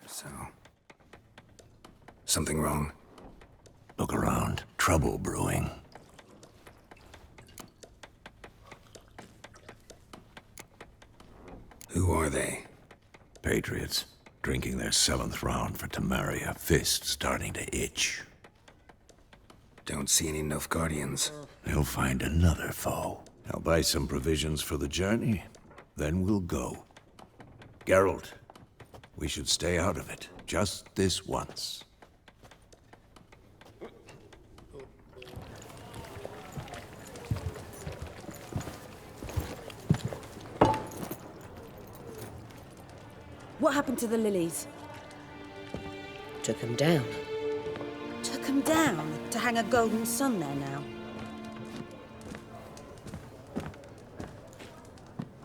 So... something wrong? Look around. Trouble brewing. Who are they? Patriots. Drinking their 7th round for Temeria. Fist starting to itch. Don't see any Nilfgaardians. They'll find another foe. I'll buy some provisions for the journey. Then we'll go. Geralt, we should stay out of it. Just this once. What happened to the lilies? Took him down. Took them down to hang a golden sun there now.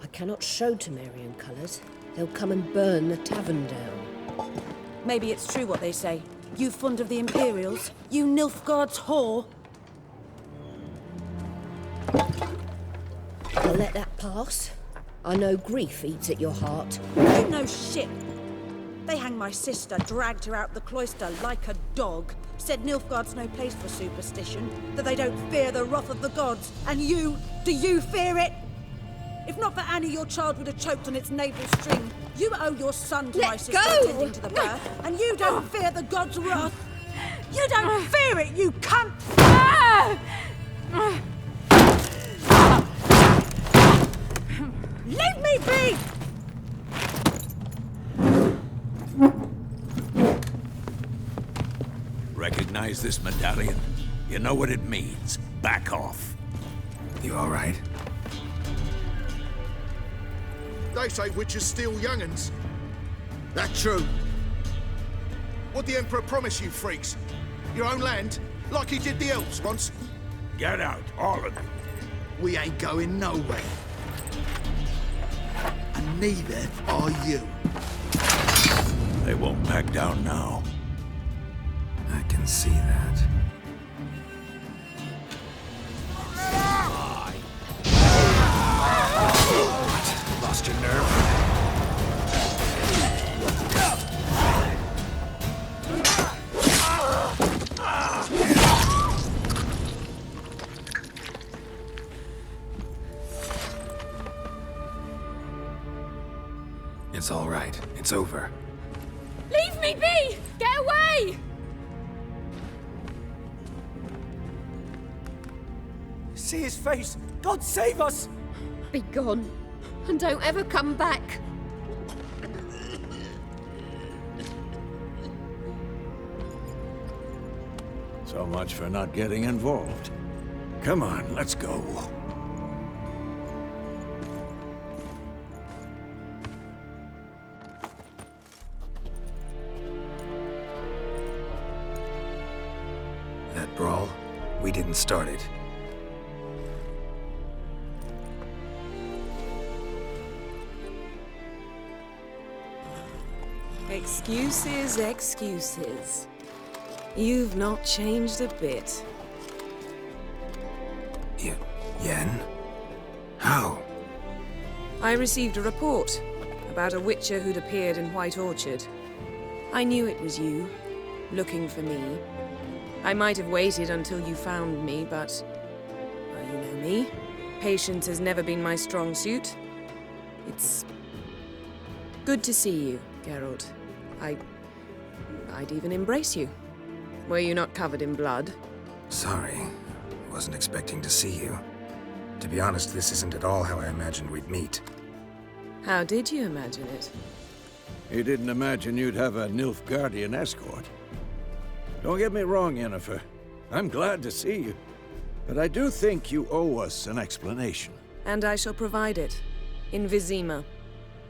I cannot show Temerian colours. They'll come and burn the tavern down. Maybe it's true what they say. You fond of the Imperials? You Nilfgaard's whore? I'll let that pass. I know grief eats at your heart. You know shit. They hanged my sister, dragged her out the cloister like a dog. Said Nilfgaard's no place for superstition, that they don't fear the wrath of the gods. And you, do you fear it? If not for Annie, your child would have choked on its navel string. You owe your son to my sister attending to the birth, and you don't fear the gods' wrath. You don't fear it, you cunt! Leave me be! Recognize this medallion? You know what it means. Back off. You all right? They say witches steal young'uns. That true? What'd the Emperor promise you freaks? Your own land? Like he did the elves once? Get out, all of you. We ain't going nowhere. And neither are you. They won't back down now. I can see that. What? Lost your nerve? It's all right. It's over. Leave me be! Get away! See his face! God save us! Be gone, and don't ever come back. So much for not getting involved. Come on, let's go. That brawl, we didn't start it. Excuses, excuses. You've not changed a bit. Yen? How? I received a report about a witcher who'd appeared in White Orchard. I knew it was you, looking for me. I might have waited until you found me, but... well, you know me. Patience has never been my strong suit. It's... good to see you, Geralt. I'd even embrace you. Were you not covered in blood? Sorry. Wasn't expecting to see you. To be honest, this isn't at all how I imagined we'd meet. How did you imagine it? You didn't imagine you'd have a Nilfgaardian escort. Don't get me wrong, Yennefer. I'm glad to see you. But I do think you owe us an explanation. And I shall provide it. In Vizima.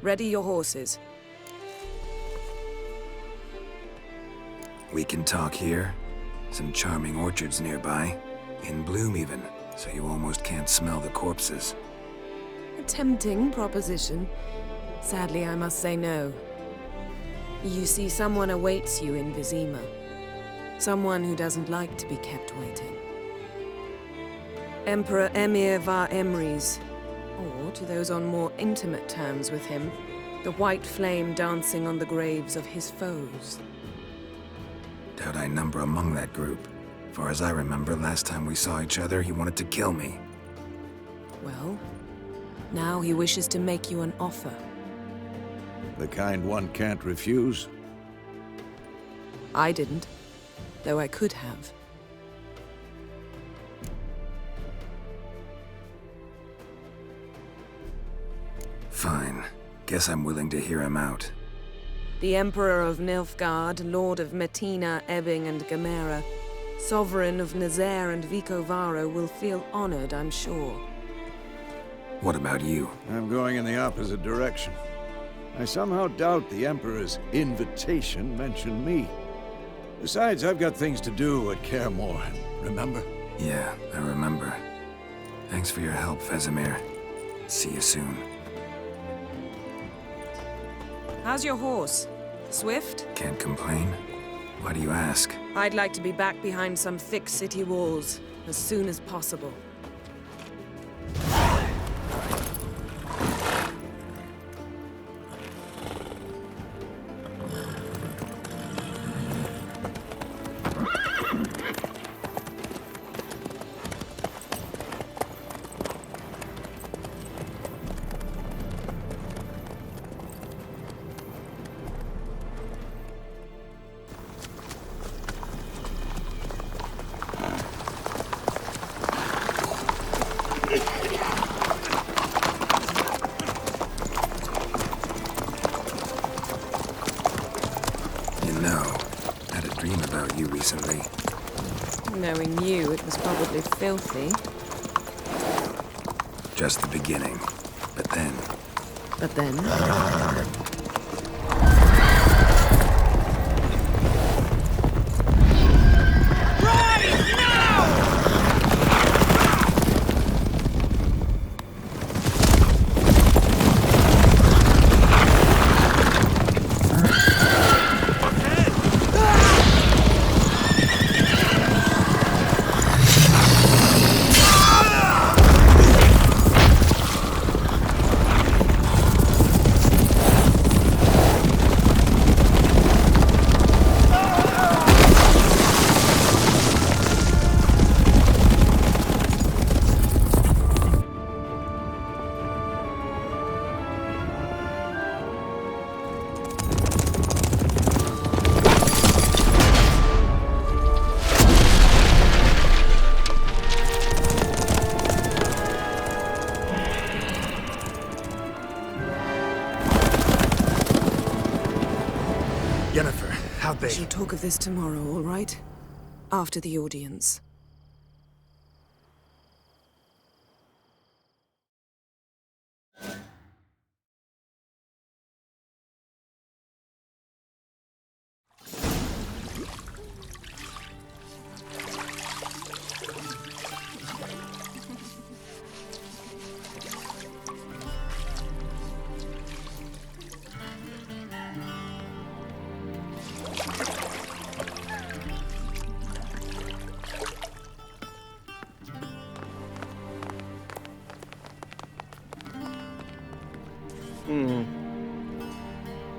Ready your horses. We can talk here. Some charming orchards nearby. In bloom even, so you almost can't smell the corpses. A tempting proposition. Sadly, I must say no. You see, someone awaits you in Vizima. Someone who doesn't like to be kept waiting. Emperor Emhyr var Emreis, or to those on more intimate terms with him, The white flame dancing on the graves of his foes. Doubt I number among that group. Far as I remember, last time we saw each other, he wanted to kill me. Well, now he wishes to make you an offer. The kind one can't refuse. I didn't, though I could have. Fine. Guess I'm willing to hear him out. The Emperor of Nilfgaard, Lord of Metina, Ebbing, and Gamera, Sovereign of Nazaire and Vicovaro will feel honored, I'm sure. What about you? I'm going in the opposite direction. I somehow doubt the Emperor's invitation mentioned me. Besides, I've got things to do at Kaer Morhen, remember? Yeah, I remember. Thanks for your help, Vesemir. See you soon. How's your horse? Swift? Can't complain. Why do you ask? I'd like to be back behind some thick city walls as soon as possible. Recently. Knowing you, it was probably filthy. Just the beginning. But then... But then? Yennefer, how'd they... We shall talk of this tomorrow, all right? After the audience.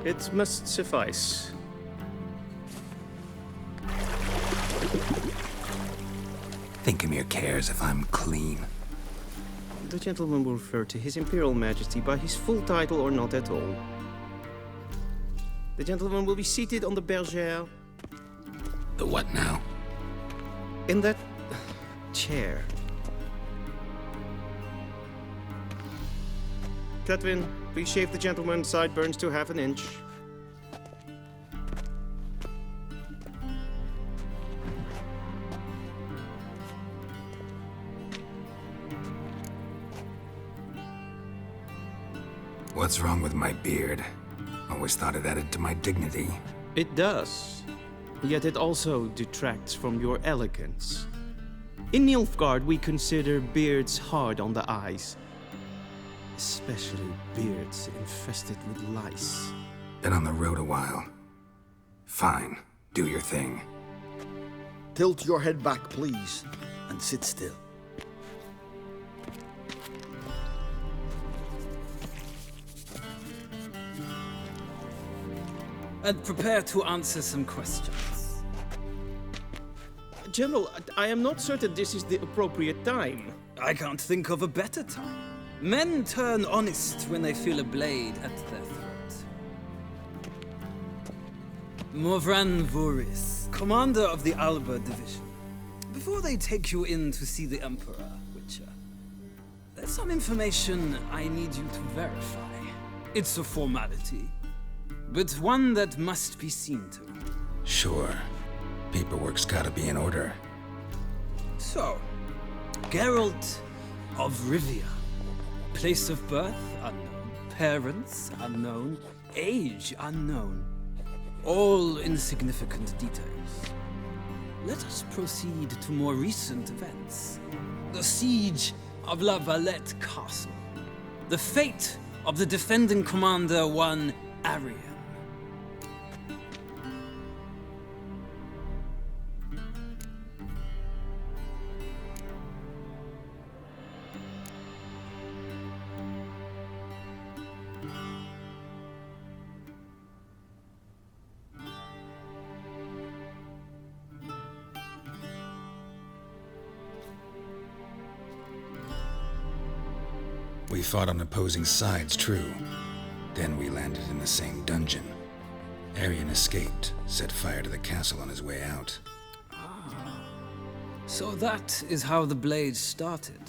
It must suffice. Thinkamir cares if I'm clean. The gentleman will refer to His Imperial Majesty by his full title or not at all. The gentleman will be seated on the bergère. The what now? In that chair. Cletwin, please shave the gentleman's sideburns to half an inch. What's wrong with my beard? Always thought it added to my dignity. It does. Yet it also detracts from your elegance. In Nilfgaard, we consider beards hard on the eyes. Especially beards infested with lice. Been on the road a while. Fine. Do your thing. Tilt your head back, please, and sit still. and prepare to answer some questions. General, I am not certain this is the appropriate time. I can't think of a better time. Men turn honest when they feel a blade at their throat. Morvran Voorhis, commander of the Alba Division. Before they take you in to see the Emperor, Witcher, there's some information I need you to verify. It's a formality, but one that must be seen to. Sure. Paperwork's gotta be in order. So, Geralt of Rivia. Place of birth unknown. Parents unknown. Age unknown. All insignificant details. Let us proceed to more recent events. The siege of La Valette Castle. The fate of the defending commander, one Arian. We fought on opposing sides, true. Then we landed in the same dungeon. Arian escaped, set fire to the castle on his way out. So that is how the Blade started.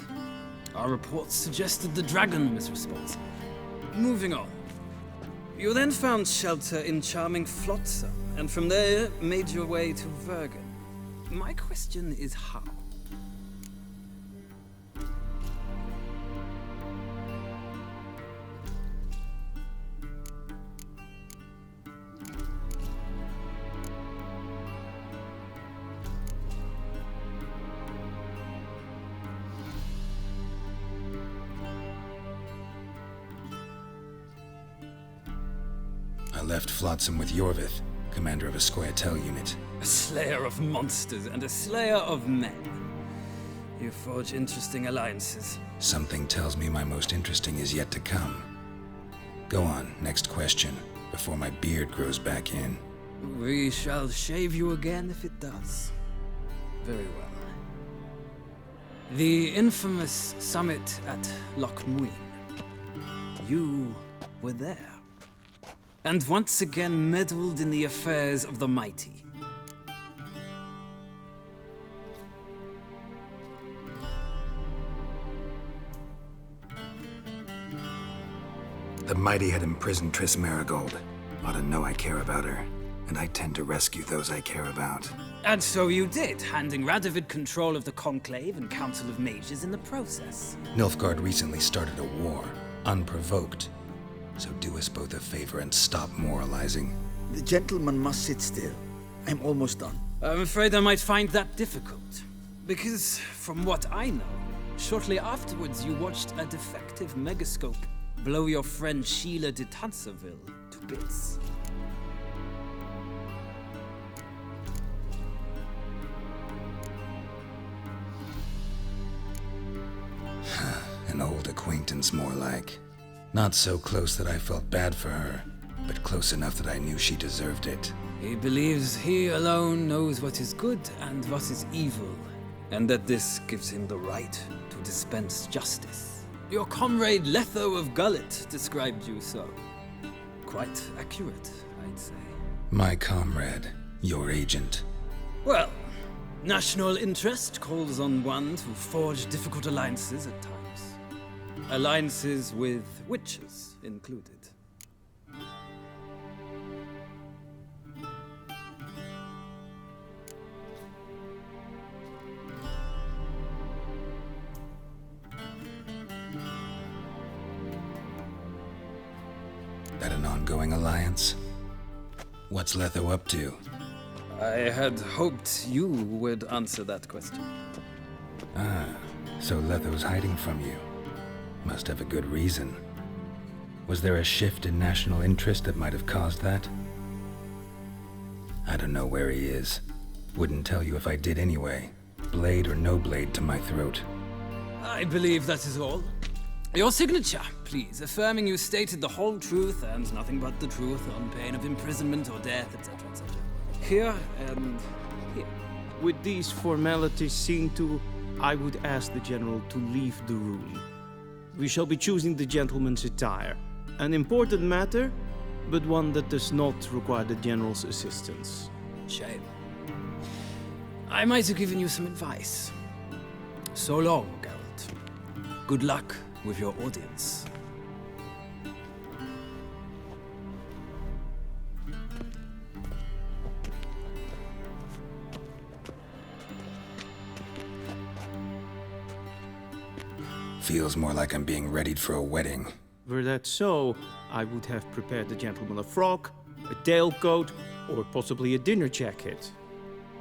Our reports suggested the dragon was responsible. Moving on. You then found shelter in charming Flotsam, and from there made your way to Vergen. My question is how? I left Flotsam with Yorvith, commander of a Scoia'tael unit. A slayer of monsters and a slayer of men. You forge interesting alliances. Something tells me my most interesting is yet to come. Go on, next question, before my beard grows back in. We shall shave you again if it does. Very well. The infamous summit at Loch Muin. You were there. And once again meddled in the affairs of the mighty. The mighty had imprisoned Triss Merigold. Ought to know I care about her, and I tend to rescue those I care about. And so you did, handing Radovid control of the Conclave and Council of Mages in the process. Nilfgaard recently started a war, unprovoked. So do us both a favor and stop moralizing. The gentleman must sit still. I'm almost done. I'm afraid I might find that difficult. Because, from what I know, shortly afterwards you watched a defective megascope blow your friend Sheila de Tanserville to bits. An old acquaintance, more like. Not so close that I felt bad for her, but close enough that I knew she deserved it. He believes he alone knows what is good and what is evil, and that this gives him the right to dispense justice. Your comrade Letho of Gullet described you so. Quite accurate, I'd say. My comrade, your agent. Well, national interest calls on one to forge difficult alliances at times. Alliances with witches included. That an ongoing alliance? What's Letho up to? I had hoped you would answer that question. Ah, so Letho's hiding from you. Must have a good reason. Was there a shift in national interest that might have caused that? I don't know where he is. Wouldn't tell you if I did anyway. Blade or no blade to my throat. I believe that is all. Your signature, please, affirming you stated the whole truth and nothing but the truth on pain of imprisonment or death, etc., etc. Here and here. With these formalities seen to, I would ask the General to leave the room. We shall be choosing the gentleman's attire. An important matter, but one that does not require the General's assistance. Shame. I might have given you some advice. So long, Geralt. Good luck with your audience. Feels more like I'm being readied for a wedding. Were that so, I would have prepared the gentleman a frock, a tailcoat, or possibly a dinner jacket.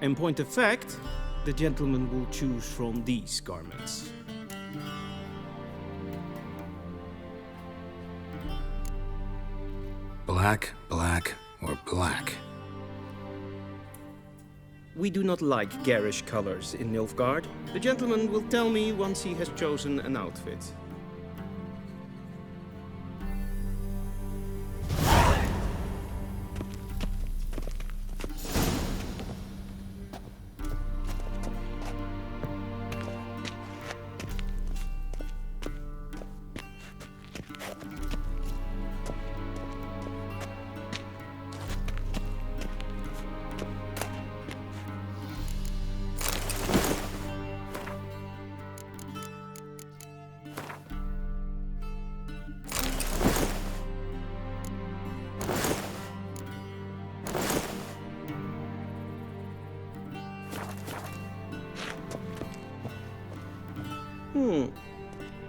In point of fact, the gentleman will choose from these garments. Black, black, or black? We do not like garish colors in Nilfgaard. The gentleman will tell me once he has chosen an outfit.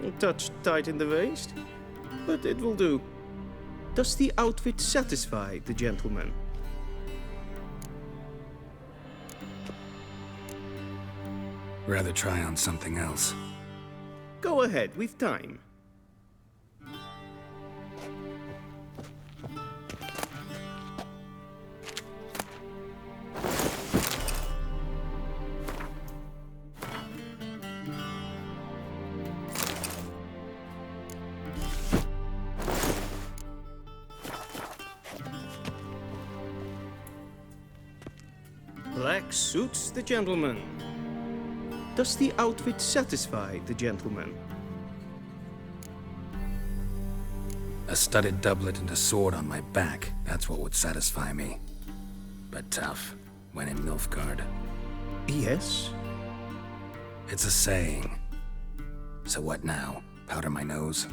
A touch tight in the waist, but it will do. Does the outfit satisfy the gentleman? Rather try on something else. Go ahead, we've time. Black suits the gentleman. Does the outfit satisfy the gentleman? A studded doublet and a sword on my back, that's what would satisfy me. But tough, when in Nilfgaard. Yes? It's a saying. So what now? Powder my nose?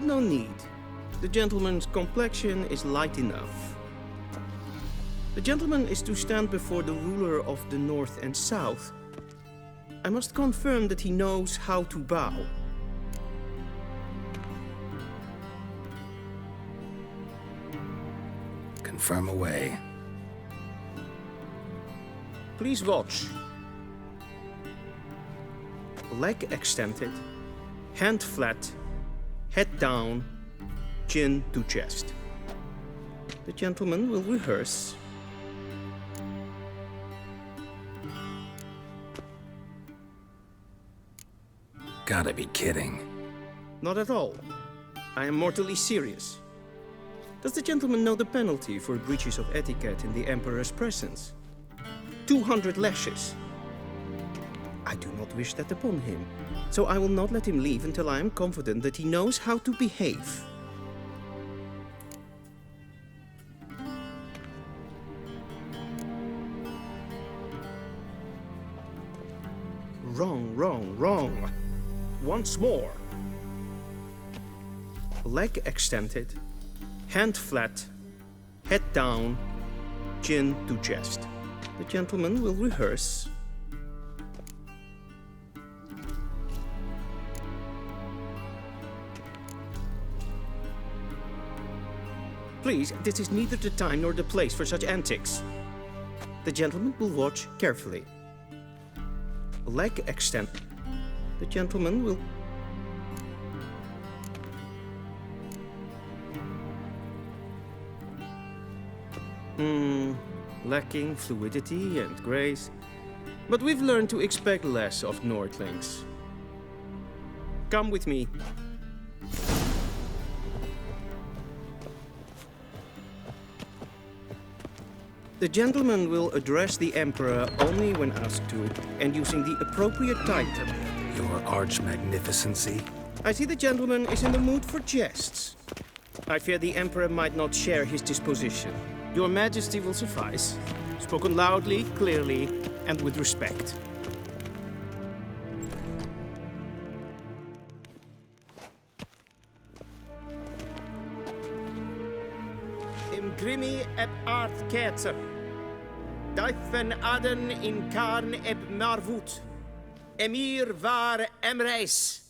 No need. The gentleman's complexion is light enough. The gentleman is to stand before the ruler of the North and South. I must confirm that he knows how to bow. Confirm away. Please watch. Leg extended, hand flat, head down, chin to chest. The gentleman will rehearse. Gotta be kidding. Not at all. I am mortally serious. Does the gentleman know the penalty for breaches of etiquette in the Emperor's presence? 200 lashes. I do not wish that upon him, so I will not let him leave until I am confident that he knows how to behave. Wrong, wrong, wrong. Once more. Leg extended, hand flat, head down, chin to chest. The gentleman will rehearse. Please, this is neither the time nor the place for such antics. The gentleman will watch carefully. Leg extend. The gentleman will... Lacking fluidity and grace. But we've learned to expect less of Nordlings. Come with me. The gentleman will address the Emperor only when asked to, and using the appropriate title. Your Arch-Magnificency? I see the gentleman is in the mood for jests. I fear the Emperor might not share his disposition. Your Majesty will suffice. Spoken loudly, clearly, and with respect. Imgrimi eb art ketzer. Daifen aden in karn eb marvut. Emir var emreis.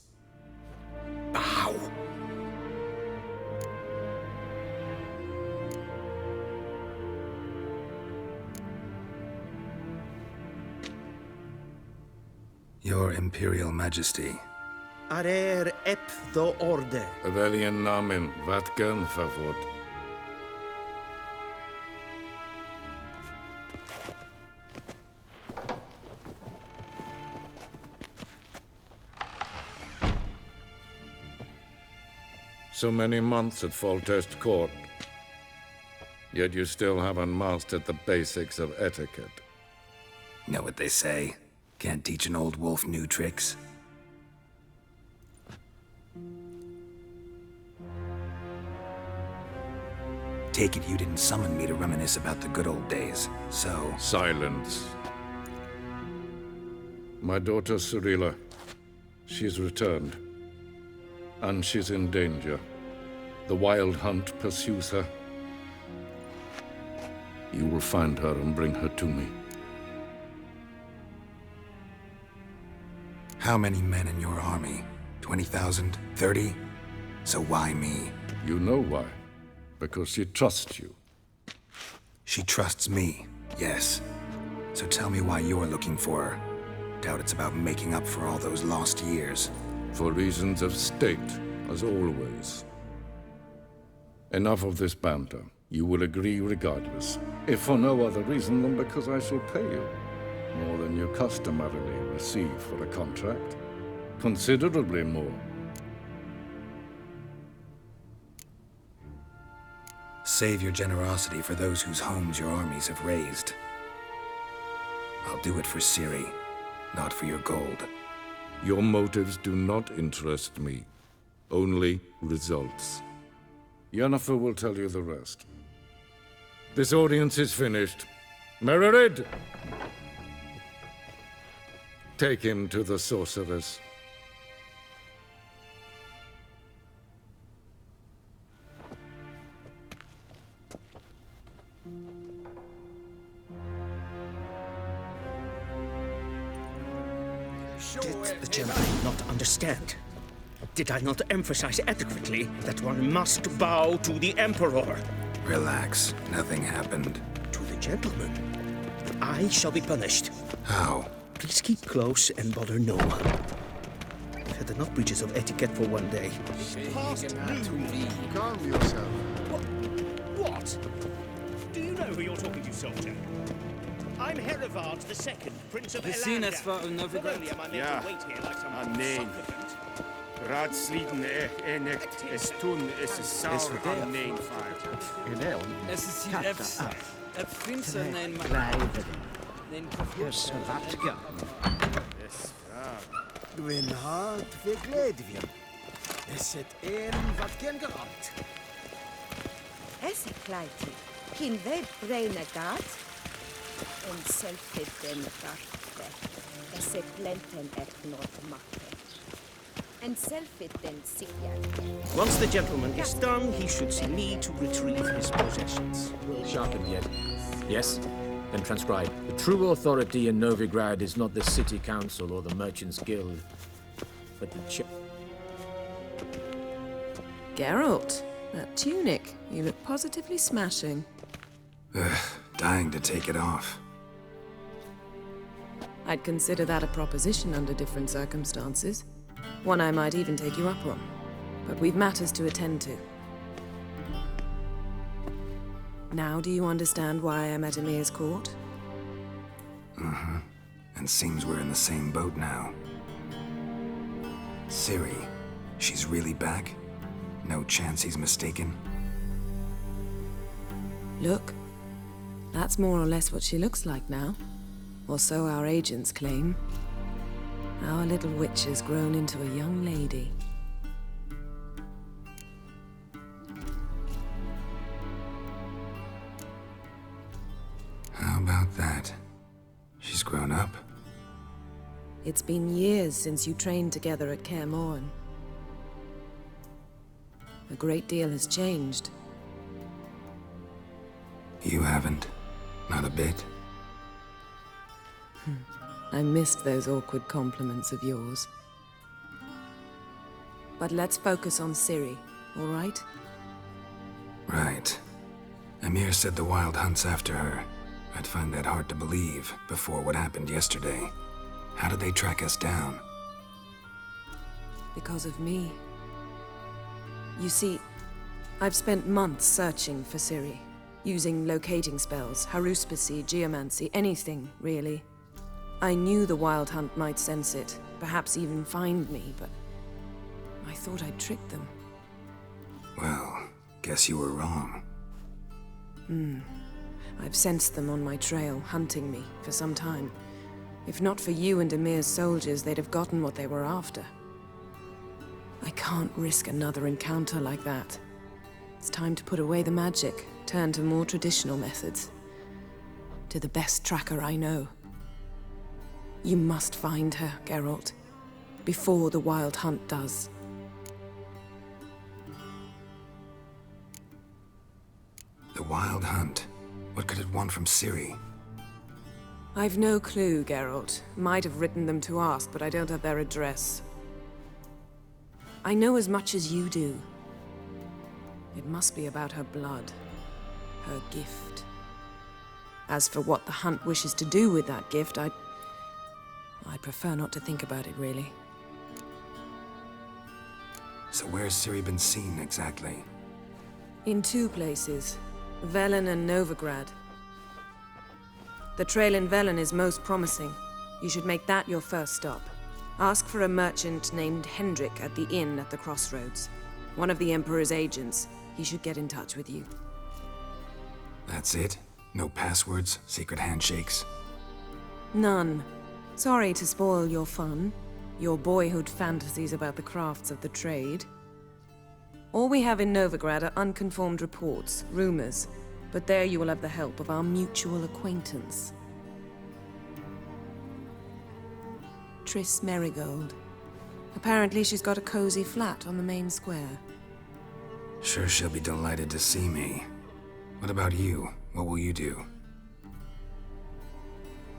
Bow. Your Imperial Majesty. Arer ep the orde. Welchen Namen? Wat gern favor? So many months at Foltest Court, yet you still haven't mastered the basics of etiquette. Know what they say? Can't teach an old wolf new tricks. Take it you didn't summon me to reminisce about the good old days, so... Silence. My daughter Cirilla, she's returned. And she's in danger. The Wild Hunt pursues her. You will find her and bring her to me. How many men in your army? 20,000? 30? So why me? You know why. Because she trusts you. She trusts me, yes. So tell me why you're looking for her. Doubt it's about making up for all those lost years. For reasons of state, as always. Enough of this banter. You will agree regardless. If for no other reason than because I shall pay you. More than you customarily receive for a contract. Considerably more. Save your generosity for those whose homes your armies have razed. I'll do it for Ciri, not for your gold. Your motives do not interest me. Only results. Yennefer will tell you the rest. This audience is finished. Mererid! Take him to the sorceress. Did the gentleman not understand? Did I not emphasize adequately that one must bow to the Emperor? Relax. Nothing happened. To the gentleman. I shall be punished. How? Please keep close and bother no one. I've had enough breaches of etiquette for one day. Calm yourself. What? Do you know who you're talking to, soldier? I'm Herivard II, Prince of Gesehen, es war Novigrad. Ja, nee. Raadsleden enekt es tun, es is sauer aan nee. Es ist hier Prinsen nein Gwyn hart fe gledfion. Es het wat gen geramt. Es kleiti. Kin we breine gat. En selfie den garte. Es plenten not makke. And selfie then sigya. Once the gentleman is done, he should see me to retrieve his possessions. Sharpen yet. Yes? Then transcribe. The true authority in Novigrad is not the city council or the merchants' guild, but the Geralt, that tunic. You look positively smashing. Dying to take it off. I'd consider that a proposition under different circumstances. One I might even take you up on. But we've matters to attend to. Now do you understand why I'm at Emir's court? And seems we're in the same boat now. Ciri, she's really back? No chance he's mistaken? Look, that's more or less what she looks like now. Or so our agents claim. Our little witch has grown into a young lady. How about that? She's grown up? It's been years since you trained together at Kaer Morhen. A great deal has changed. You haven't. Not a bit. I missed those awkward compliments of yours. But let's focus on Ciri, all right? Right. Emhyr said the Wild Hunt's after her. I'd find that hard to believe before what happened yesterday. How did they track us down? Because of me. You see, I've spent months searching for Ciri, using locating spells, haruspicy, geomancy, anything, really. I knew the Wild Hunt might sense it, perhaps even find me, but I thought I'd tricked them. Well, guess you were wrong. I've sensed them on my trail, hunting me, for some time. If not for you and Emhyr's soldiers, they'd have gotten what they were after. I can't risk another encounter like that. It's time to put away the magic, turn to more traditional methods. To the best tracker I know. You must find her, Geralt, before the Wild Hunt does. The Wild Hunt? What could it want from Ciri? I've no clue, Geralt. Might have written them to ask, but I don't have their address. I know as much as you do. It must be about her blood. Her gift. As for what the Hunt wishes to do with that gift, I'd prefer not to think about it, really. So where's Ciri been seen, exactly? In two places. Velen and Novigrad. The trail in Velen is most promising. You should make that your first stop. Ask for a merchant named Hendrik at the inn at the crossroads. One of the Emperor's agents. He should get in touch with you. That's it? No passwords? Secret handshakes? None. Sorry to spoil your fun. Your boyhood fantasies about the crafts of the trade. All we have in Novigrad are unconfirmed reports, rumors. But there you will have the help of our mutual acquaintance. Triss Merigold. Apparently she's got a cozy flat on the main square. Sure she'll be delighted to see me. What about you? What will you do?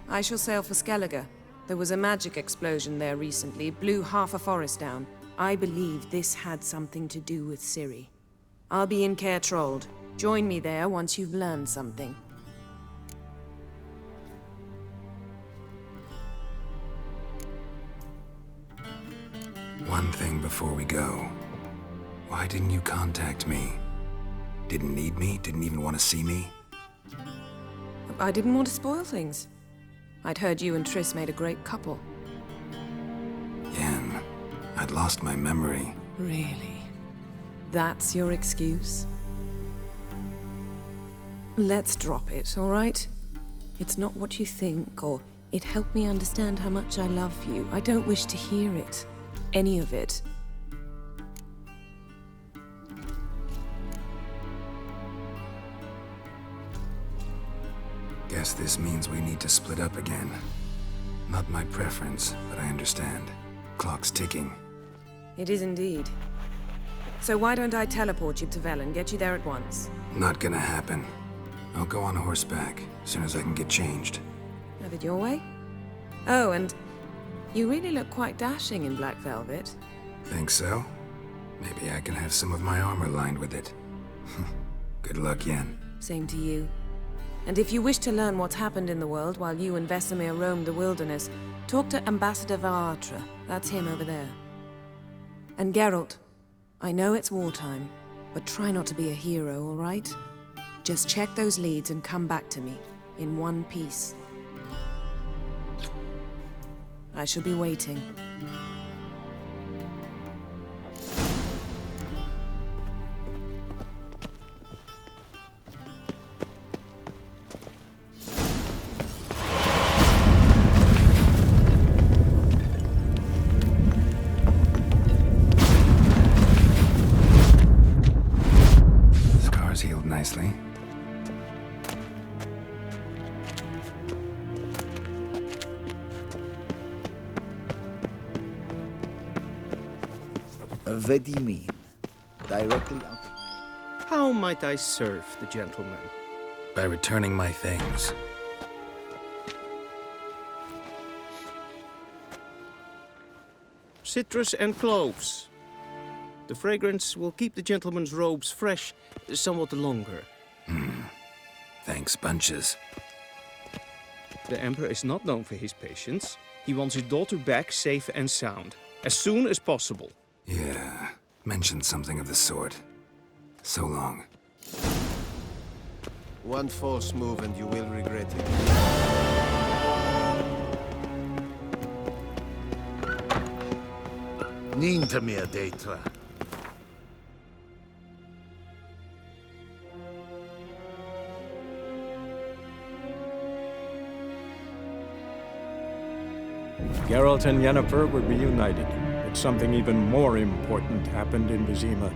I shall sail for Skellige. There was a magic explosion there recently, blew half a forest down. I believe this had something to do with Ciri. I'll be in Caer Trolde. Join me there once you've learned something. One thing before we go. Why didn't you contact me? Didn't need me? Didn't even want to see me? I didn't want to spoil things. I'd heard you and Triss made a great couple. Yen, I'd lost my memory. Really? That's your excuse? Let's drop it, all right? It's not what you think, or it helped me understand how much I love you. I don't wish to hear it. Any of it. Guess this means we need to split up again. Not my preference, but I understand. Clock's ticking. It is indeed. So why don't I teleport you to Velen, get you there at once? Not gonna happen. I'll go on horseback, as soon as I can get changed. Have it your way? Oh, and you really look quite dashing in black velvet. Think so? Maybe I can have some of my armor lined with it. Good luck, Yen. Same to you. And if you wish to learn what's happened in the world while you and Vesemir roamed the wilderness, talk to Ambassador Varatra. That's him over there. And Geralt, I know it's wartime, but try not to be a hero, all right? Just check those leads and come back to me, in one piece. I shall be waiting. nicely. What do you mean? Directly out? How might I serve the gentleman? By returning my things. Citrus and cloves. The fragrance will keep the gentleman's robes fresh somewhat longer. Thanks, bunches. The Emperor is not known for his patience. He wants his daughter back safe and sound, as soon as possible. Yeah, mentioned something of the sort. So long. One false move and you will regret it. Niente mehr data. Geralt and Yennefer were reunited, but something even more important happened in Vizima.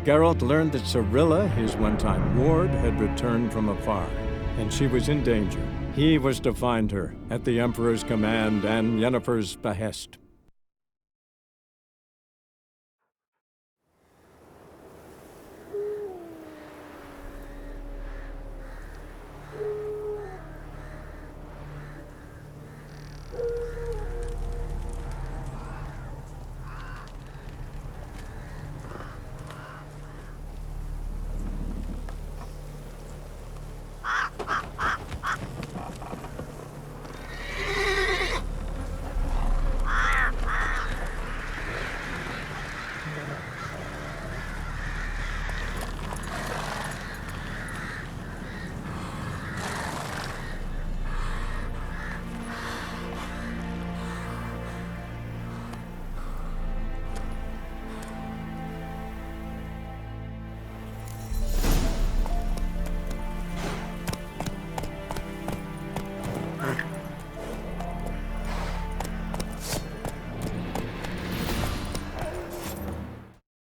Geralt learned that Cirilla, his one-time ward, had returned from afar, and she was in danger. He was to find her, at the Emperor's command and Yennefer's behest.